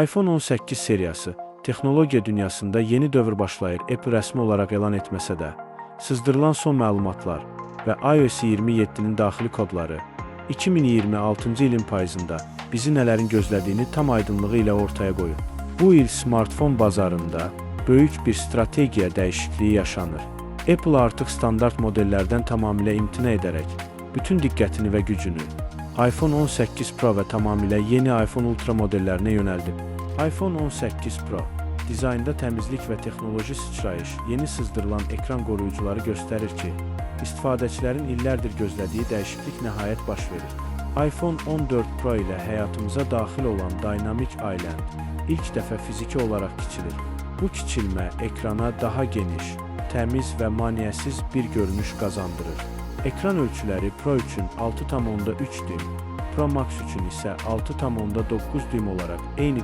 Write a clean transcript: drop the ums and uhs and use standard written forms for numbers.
iPhone 18 seriyası texnologiya dünyasında yeni dövr başlayır. Apple rəsmi olaraq elan etməsə də, sızdırılan son məlumatlar və iOS 27-nin daxili kodları 2026-cı ilin payızında bizi nələrin gözlədiyini tam aydınlığı ilə ortaya qoyur. Bu il smartfon bazarında böyük bir strategiya dəyişikliyi yaşanır. Apple artıq standart modellərdən tamamilə imtina edərək bütün diqqətini və gücünü iPhone 18 Pro və tamamilə yeni iPhone Ultra modellərinə yönəldib. iPhone 18 Pro dizaynda təmizlik və texnoloji sıçrayış, yeni sızdırılan ekran qoruyucuları göstərir ki, istifadəçilərin illərdir gözlədiyi dəyişiklik nəhayət baş verir. iPhone 14 Pro ilə həyatımıza daxil olan Dynamic Island ilk dəfə fiziki olaraq kiçilir. Bu kiçilmə ekrana daha geniş, təmiz və maneəsiz bir görünüş qazandırır. Ekran ölçüləri Pro üçün 6,3 düym, Pro Max üçün isə 6,9 düym olaraq eyni